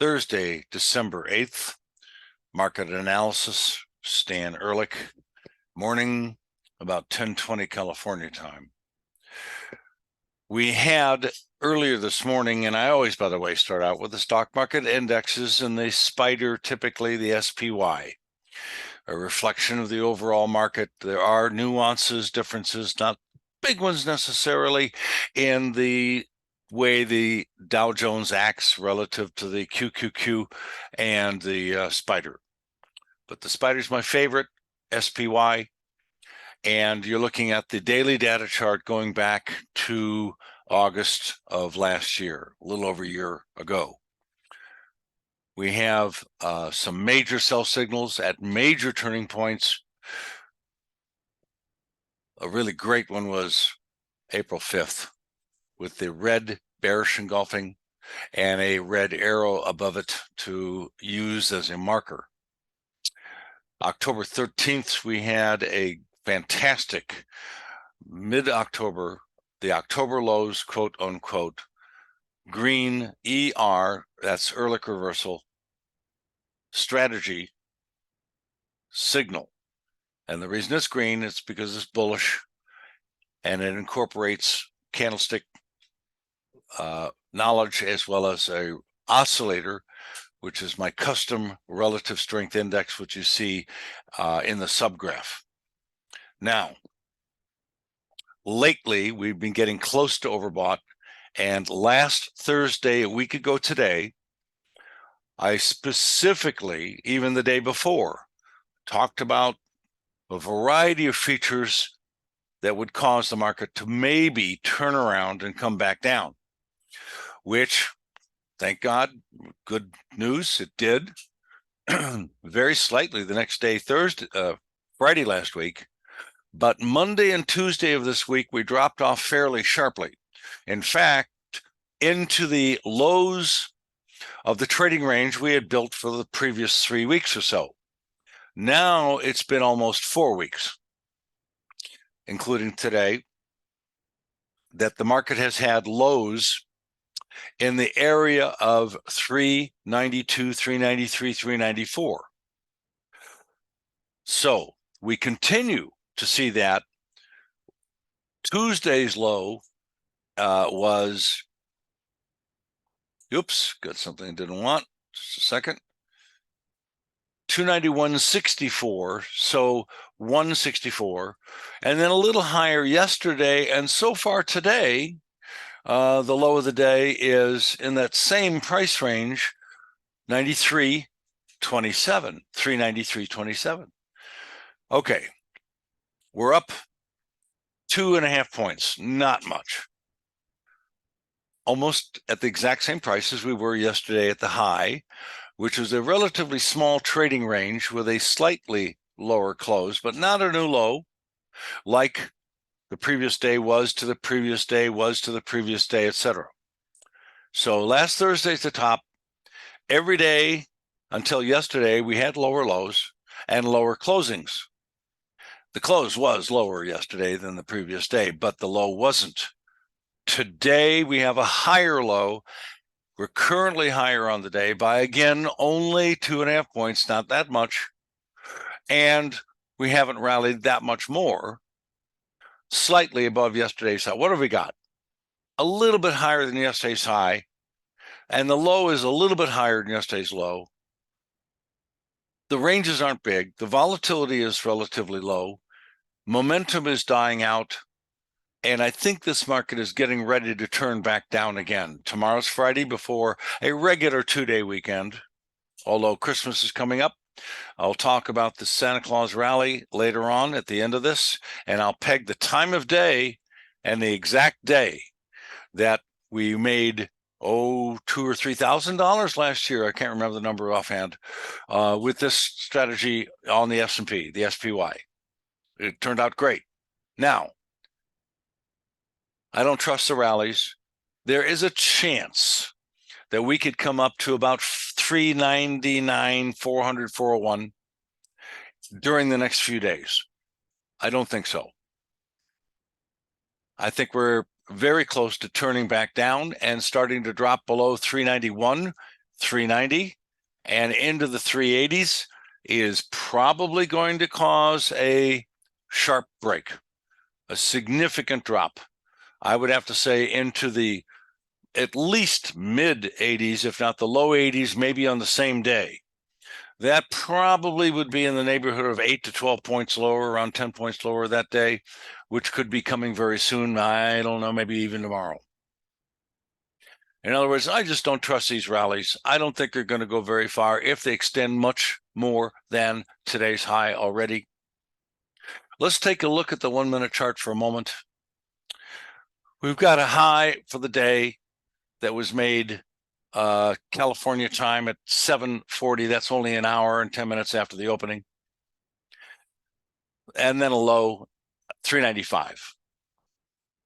Thursday, December 8th, market analysis, Stan Ehrlich, morning, about 10:20 California time. We had earlier this morning, and I always, by the way, start out with the stock market indexes and the spider, typically the SPY, a reflection of the overall market. There are nuances, differences, not big ones necessarily, in the way the Dow Jones acts relative to the QQQ and the spider. But the spider's my favorite, SPY, and you're looking at the daily data chart going back to August of last year, a little over a year ago. We have some major sell signals at major turning points. A really great one was April 5th with the red bearish engulfing and a red arrow above it to use as a marker. October 13th, we had a fantastic mid-October, the October lows, quote unquote, green ER, that's Ehrlich reversal, strategy signal. And the reason it's green is because it's bullish and it incorporates candlestick knowledge as well as a oscillator, which is my custom relative strength index, which you see in the subgraph. Now, lately, we've been getting close to overbought, and last Thursday, a week ago today, I specifically, even the day before, talked about a variety of features that would cause the market to maybe turn around and come back down, which, thank God, good news, it did. Very slightly the next day, Friday last week. But Monday and Tuesday of this week, we dropped off fairly sharply. In fact, into the lows of the trading range we had built for the previous 3 weeks or so. Now it's been almost 4 weeks, including today, that the market has had lows in the area of 392, 393, 394. So we continue to see that. Tuesday's low was, oops, got something I didn't want, just a second, 291.64, so 164, and then a little higher yesterday, and so far today, the low of the day is in that same price range, 93.27, 393.27. Okay, we're up 2.5 points, not much. Almost at the exact same price as we were yesterday at the high, which was a relatively small trading range with a slightly lower close, but not a new low, like the previous day was to the previous day was to the previous day, etc. So last Thursday's the top. Every day until yesterday, we had lower lows and lower closings. The close was lower yesterday than the previous day, but the low wasn't. Today, we have a higher low. We're currently higher on the day by, again, only 2.5 points, not that much. And we haven't rallied that much more, slightly above yesterday's high. What have we got? A little bit higher than yesterday's high, and the low is a little bit higher than yesterday's low. The ranges aren't big. The volatility is relatively low. Momentum is dying out. And I think this market is getting ready to turn back down again. Tomorrow's Friday before a regular 2-day weekend, although Christmas is coming up. I'll talk about the Santa Claus rally later on at the end of this, and I'll peg the time of day and the exact day that we made, $2,000 or $3,000 last year. I can't remember the number offhand, with this strategy on the S&P, the SPY. It turned out great. Now, I don't trust the rallies. There is a chance that we could come up to about 399, 400, 401 during the next few days. I don't think so. I think we're very close to turning back down and starting to drop below 391, 390 and into the 380s is probably going to cause a sharp break, a significant drop. I would have to say into the at least mid 80s, if not the low 80s, maybe on the same day. That probably would be in the neighborhood of 8 to 12 points lower, around 10 points lower that day, which could be coming very soon. I don't know, maybe even tomorrow. In other words, I just don't trust these rallies. I don't think they're going to go very far if they extend much more than today's high already. Let's take a look at the 1 minute chart for a moment. We've got a high for the day that was made California time at 7:40. That's only an hour and 10 minutes after the opening. And then a low, 395.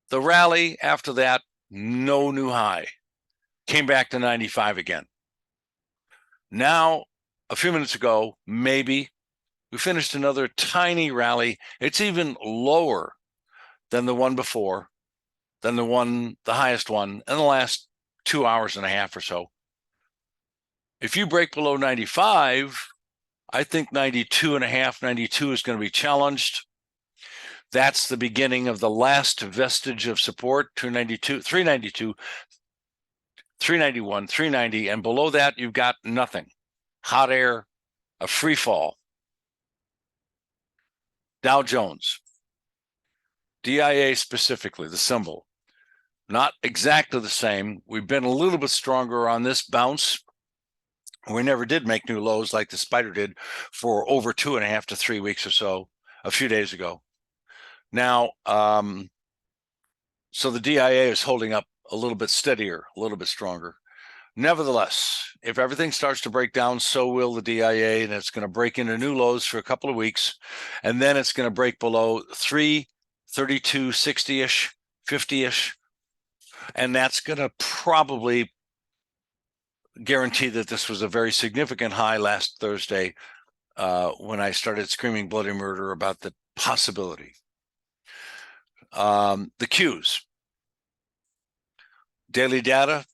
The rally after that, no new high. Came back to 95 again. Now, a few minutes ago, maybe, we finished another tiny rally. It's even lower than the one before, than the highest one in the last 2 hours and a half or so. If you break below 95, I think 92 and a half, 92 is going to be challenged. That's the beginning of the last vestige of support, 292, 392, 391, 390, and below that, you've got nothing. Hot air, a free fall. Dow Jones, DIA specifically, the symbol, not exactly the same. We've been a little bit stronger on this bounce. We never did make new lows like the spider did for over 2.5 to 3 weeks or so, a few days ago. Now, so the DIA is holding up a little bit steadier, a little bit stronger. Nevertheless, if everything starts to break down, so will the DIA, and it's going to break into new lows for a couple of weeks, and then it's going to break below 332, 60-ish, 50-ish, and that's going to probably guarantee that this was a very significant high last Thursday when I started screaming bloody murder about the possibility. The Qs, daily data,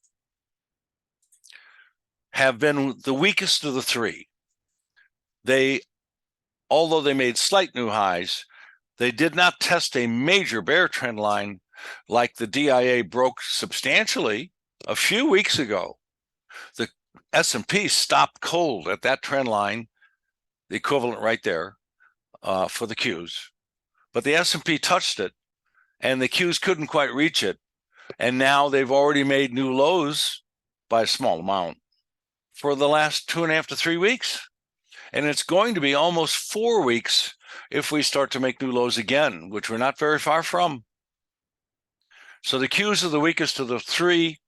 have been the weakest of the three. Although they made slight new highs, they did not test a major bear trend line like the DIA broke substantially a few weeks ago. The S&P stopped cold at that trend line, the equivalent right there for the Qs. But the S&P touched it, and the Qs couldn't quite reach it. And now they've already made new lows by a small amount for the last 2.5 to 3 weeks. And it's going to be almost 4 weeks if we start to make new lows again, which we're not very far from. So the Qs are the weakest of the three,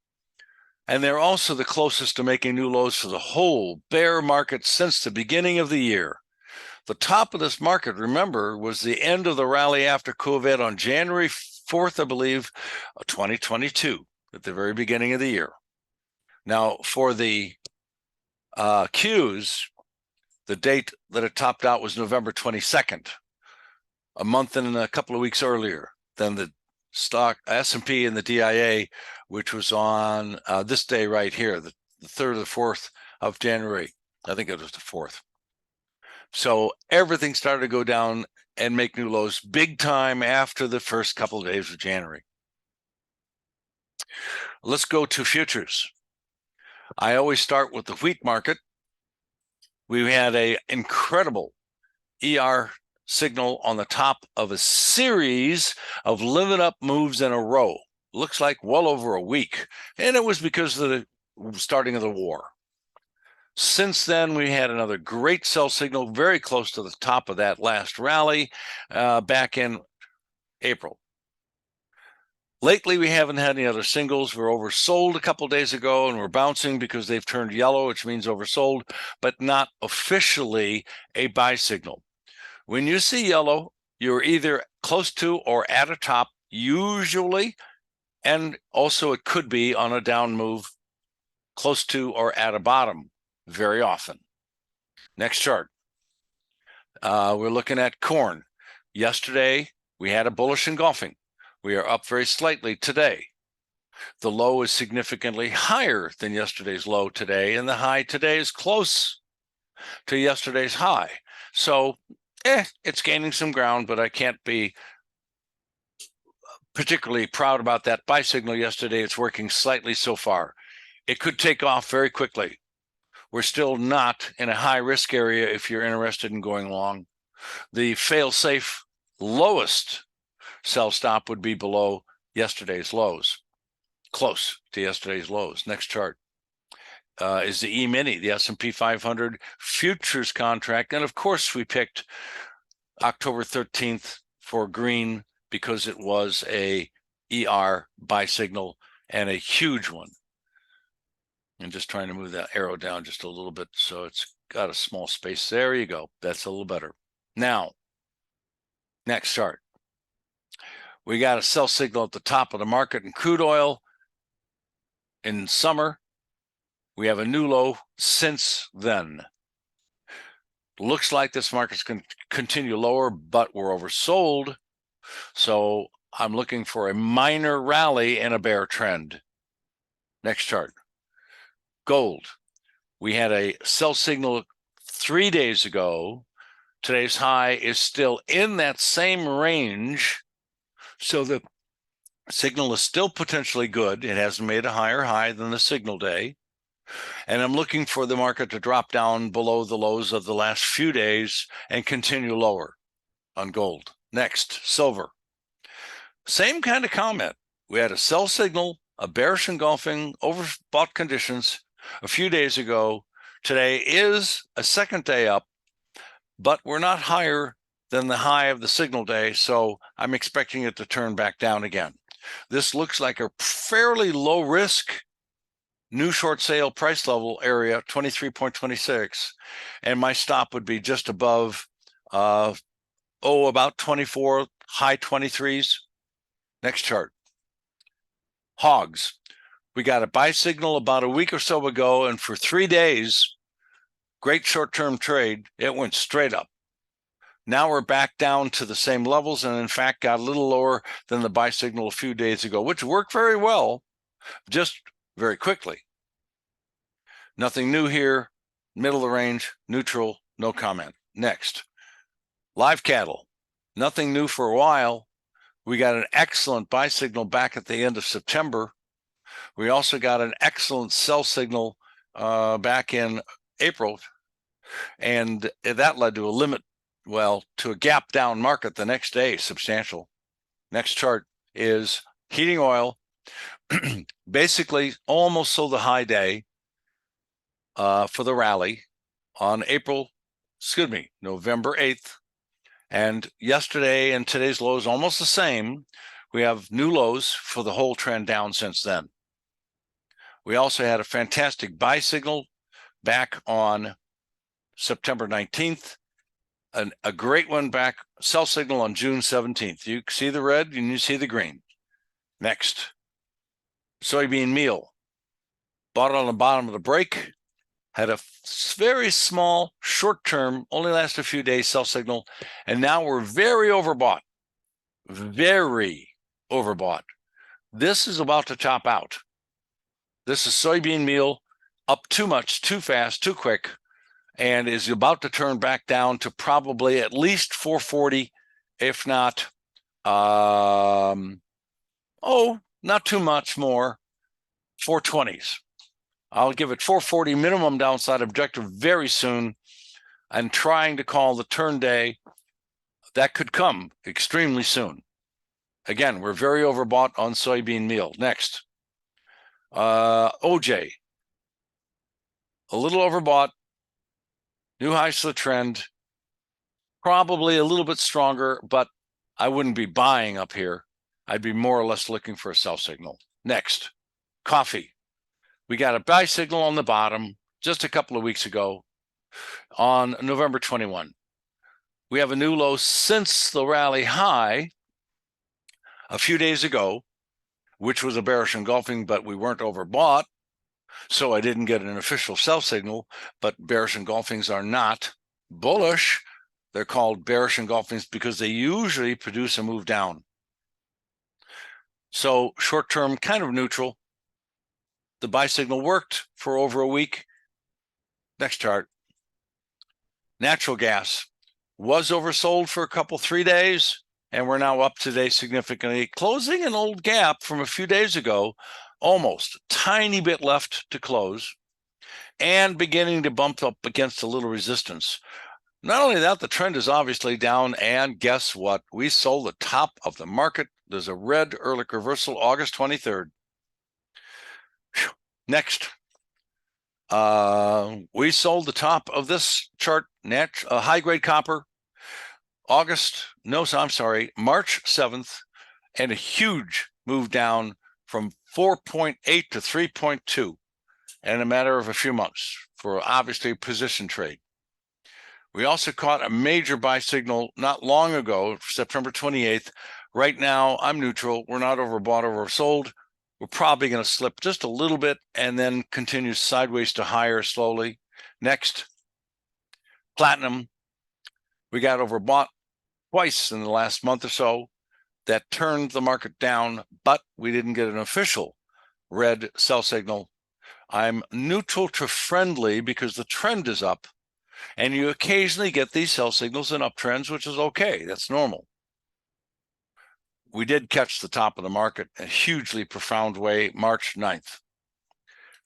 and they're also the closest to making new lows for the whole bear market since the beginning of the year. The top of this market, remember, was the end of the rally after COVID on January 4th, I believe, 2022, at the very beginning of the year. Now, for the Qs, the date that it topped out was November 22nd, a month and a couple of weeks earlier than the stock S&P and the DIA, which was on this day right here, the 3rd or the 4th of January. I think it was the 4th. So everything started to go down and make new lows big time after the first couple of days of January. Let's go to futures. I always start with the wheat market. We had an incredible ER signal on the top of a series of limit up moves in a row. Looks like well over a week. And it was because of the starting of the war. Since then, we had another great sell signal very close to the top of that last rally back in April. Lately, we haven't had any other singles. We're oversold a couple days ago, and we're bouncing because they've turned yellow, which means oversold, but not officially a buy signal. When you see yellow, you're either close to or at a top, usually, and also it could be on a down move, close to or at a bottom, very often. Next chart. We're looking at corn. Yesterday, we had a bullish engulfing. We are up very slightly today. The low is significantly higher than yesterday's low today, and the high today is close to yesterday's high. So, it's gaining some ground, but I can't be particularly proud about that buy signal yesterday. It's working slightly so far. It could take off very quickly. We're still not in a high risk area if you're interested in going long. The fail-safe lowest sell stop would be below yesterday's lows, close to yesterday's lows. Next chart is the E-mini, the S&P 500 futures contract. And of course, we picked October 13th for green because it was a ER buy signal and a huge one. I'm just trying to move that arrow down just a little bit so it's got a small space. There you go. That's a little better. Now, next chart. We got a sell signal at the top of the market in crude oil in summer. We have a new low since then. Looks like this market's going to continue lower, but we're oversold. So I'm looking for a minor rally and a bear trend. Next chart. Gold. We had a sell signal 3 days ago. Today's high is still in that same range. So the signal is still potentially good. It hasn't made a higher high than the signal day. And I'm looking for the market to drop down below the lows of the last few days and continue lower on gold. Next, silver. Same kind of comment. We had a sell signal, a bearish engulfing, overbought conditions a few days ago. Today is a second day up, but we're not higher than the high of the signal day, so I'm expecting it to turn back down again. This looks like a fairly low risk new short sale price level area, 23.26, and my stop would be just above about 24, high 23s. Next chart. Hogs. We got a buy signal about a week or so ago, and for 3 days, great short-term trade, it went straight up. Now we're back down to the same levels, and in fact got a little lower than the buy signal a few days ago, which worked very well, just very quickly. Nothing new here, middle of the range, neutral, no comment. Next, live cattle. Nothing new for a while. We got an excellent buy signal back at the end of September. We also got an excellent sell signal back in April, and that led to a limit, to a gap down market the next day, substantial. Next chart is heating oil. Basically, almost sold the high day for the rally on November 8th. And yesterday and today's low is almost the same. We have new lows for the whole trend down since then. We also had a fantastic buy signal back on September 19th, a great one back, sell signal on June 17th. You see the red and you see the green. Next, soybean meal. Bought it on the bottom of the break, had a very small, short-term, only last a few days sell signal, and now we're very overbought. Very overbought. This is about to top out. This is soybean meal up too much, too fast, too quick, and is about to turn back down to probably at least 440, if not, not too much more, 420s. I'll give it 440 minimum downside objective very soon, and trying to call the turn day that could come extremely soon. Again, we're very overbought on soybean meal. Next, OJ, a little overbought, new highs to the trend, probably a little bit stronger, but I wouldn't be buying up here. I'd be more or less looking for a sell signal. Next, coffee. We got a buy signal on the bottom just a couple of weeks ago on November 21. We have a new low since the rally high a few days ago, which was a bearish engulfing, but we weren't overbought, so I didn't get an official sell signal. But bearish engulfings are not bullish. They're called bearish engulfings because they usually produce a move down. So short term, kind of neutral. The buy signal worked for over a week. Next chart. Natural gas was oversold for a couple, 3 days, and we're now up today significantly, closing an old gap from a few days ago, almost a tiny bit left to close, and beginning to bump up against a little resistance. Not only that, the trend is obviously down, and guess what? We sold the top of the market. There's a red Ehrlich reversal, August 23rd. Whew. Next. We sold the top of this chart, high-grade copper, March 7th, and a huge move down from 4.8 to 3.2 in a matter of a few months for obviously a position trade. We also caught a major buy signal not long ago, September 28th. Right now, I'm neutral. We're not overbought or oversold. We're probably going to slip just a little bit and then continue sideways to higher slowly. Next, platinum. We got overbought twice in the last month or so. That turned the market down, but we didn't get an official red sell signal. I'm neutral to friendly because the trend is up, and you occasionally get these sell signals and uptrends, which is okay. That's normal. We did catch the top of the market in a hugely profound way, March 9th.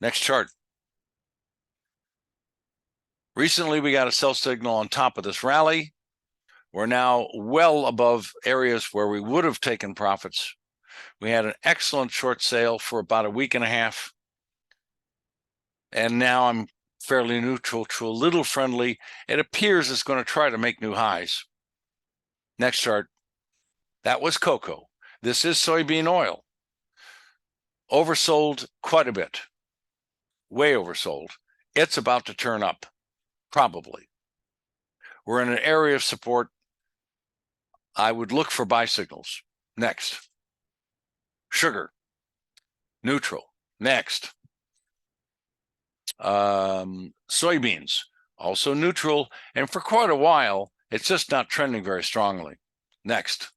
Next chart. Recently, we got a sell signal on top of this rally. We're now well above areas where we would have taken profits. We had an excellent short sale for about a week and a half. And now I'm fairly neutral to a little friendly. It appears it's going to try to make new highs. Next chart. That was cocoa. This is soybean oil. Oversold quite a bit. Way oversold. It's about to turn up, probably. We're in an area of support. I would look for buy signals. Next. Sugar. Neutral. Next. Soybeans. Also neutral. And for quite a while, it's just not trending very strongly. Next.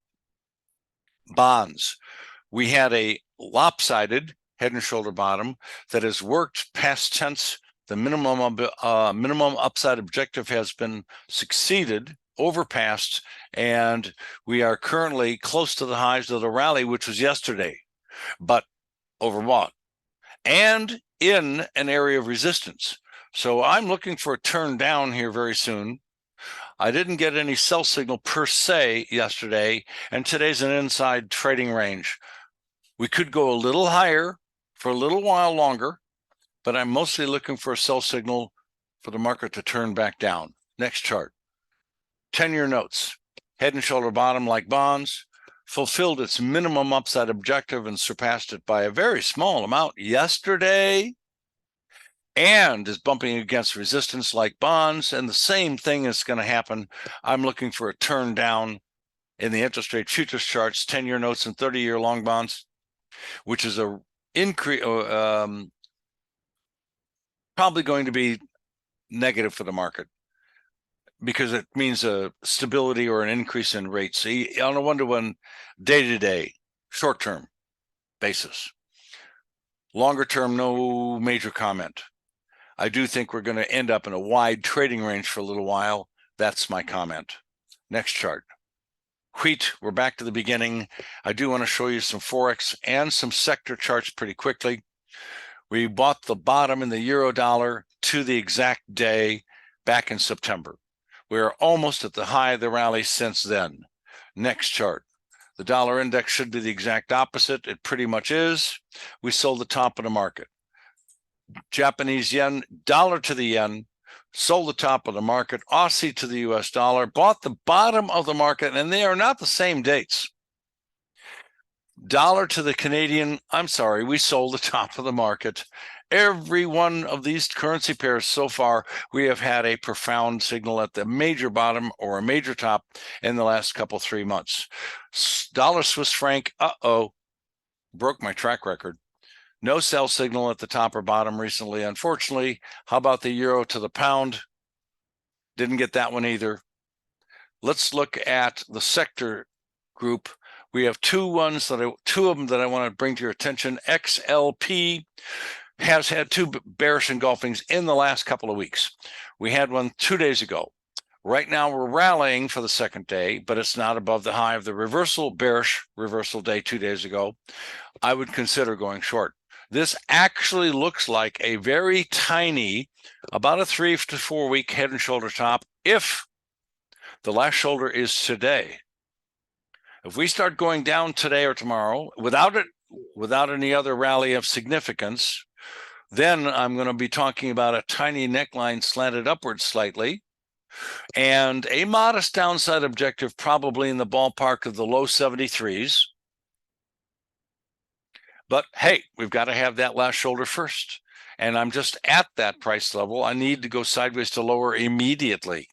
Bonds. We had a lopsided head and shoulder bottom that has worked past tense. The minimum upside objective has been succeeded, overpassed, and we are currently close to the highs of the rally, which was yesterday, but overbought and in an area of resistance. So I'm looking for a turn down here very soon. I didn't get any sell signal per se yesterday, and today's an inside trading range. We could go a little higher for a little while longer, but I'm mostly looking for a sell signal for the market to turn back down. Next chart. 10-year notes, head and shoulder bottom like bonds, fulfilled its minimum upside objective and surpassed it by a very small amount yesterday, and is bumping against resistance like bonds, and the same thing is going to happen. I'm looking for a turn down in the interest rate futures charts, 10-year notes and 30-year long bonds, which is a increase, probably going to be negative for the market because it means a stability or an increase in rates on a one-to-one, day-to-day, short-term basis. Longer term, no major comment. I do think we're going to end up in a wide trading range for a little while. That's my comment. Next chart. Wheat, we're back to the beginning. I do want to show you some forex and some sector charts pretty quickly. We bought the bottom in the euro dollar to the exact day back in September. We're almost at the high of the rally since then. Next chart. The dollar index should be the exact opposite. It pretty much is. We sold the top of the market. Japanese yen, dollar to the yen, sold the top of the market. Aussie to the US dollar, bought the bottom of the market, and they are not the same dates. Dollar to the Canadian, I'm sorry, we sold the top of the market. Every one of these currency pairs so far, we have had a profound signal at the major bottom or a major top in the last couple, 3 months. Dollar Swiss franc, broke my track record. No sell signal at the top or bottom recently, unfortunately. How about the euro to the pound? Didn't get that one either. Let's look at the sector group. We have two of them that I want to bring to your attention. XLP has had two bearish engulfings in the last couple of weeks. We had one 2 days ago. Right now we're rallying for the second day, but it's not above the high of the bearish reversal day 2 days ago. I would consider going short. This actually looks like a very tiny, about a 3 to 4 week head and shoulder top if the last shoulder is today. If we start going down today or tomorrow without any other rally of significance, then I'm going to be talking about a tiny neckline slanted upwards slightly and a modest downside objective, probably in the ballpark of the low 73s. But hey, we've got to have that last shoulder first. And I'm just at that price level. I need to go sideways to lower immediately.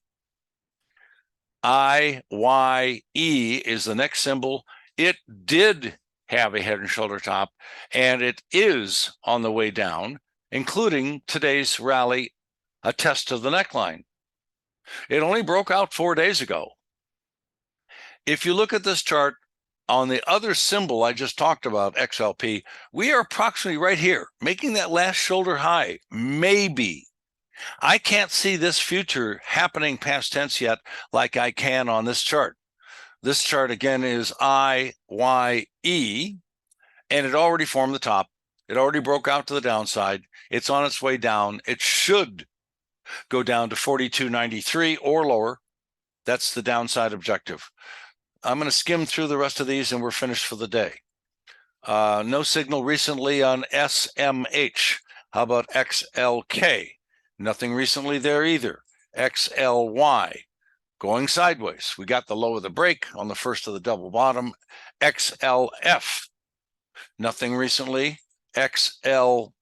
IYE is the next symbol. It did have a head and shoulder top, and it is on the way down, including today's rally, a test of the neckline. It only broke out 4 days ago. If you look at this chart on the other symbol I just talked about, XLP, we are approximately right here, making that last shoulder high, maybe. I can't see this future happening past tense yet like I can on this chart. This chart, again, is IYE, and it already formed the top. It already broke out to the downside. It's on its way down. It should go down to 42.93 or lower. That's the downside objective. I'm going to skim through the rest of these, and we're finished for the day. No signal recently on SMH. How about XLK? Nothing recently there either. XLY, going sideways. We got the low of the break on the first of the double bottom. XLF, nothing recently. XLI,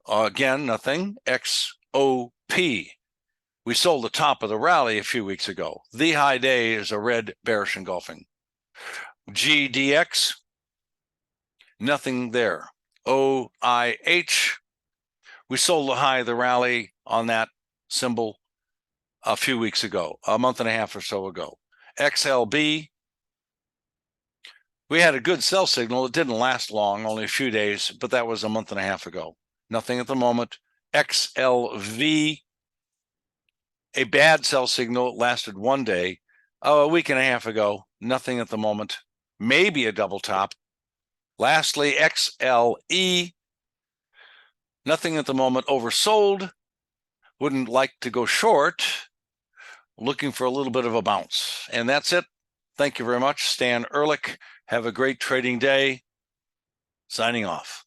again, nothing. XOP, we sold the top of the rally a few weeks ago. The high day is a red bearish engulfing. GDX, nothing there. OIH, we sold the high of the rally on that symbol a few weeks ago, a month and a half or so ago. XLB, we had a good sell signal. It didn't last long, only a few days, but that was a month and a half ago. Nothing at the moment. XLV, a bad sell signal, lasted 1 day, a week and a half ago. Nothing at the moment. Maybe a double top. Lastly, XLE, nothing at the moment. Oversold. Wouldn't like to go short. Looking for a little bit of a bounce. And that's it. Thank you very much. Stan Ehrlich. Have a great trading day. Signing off.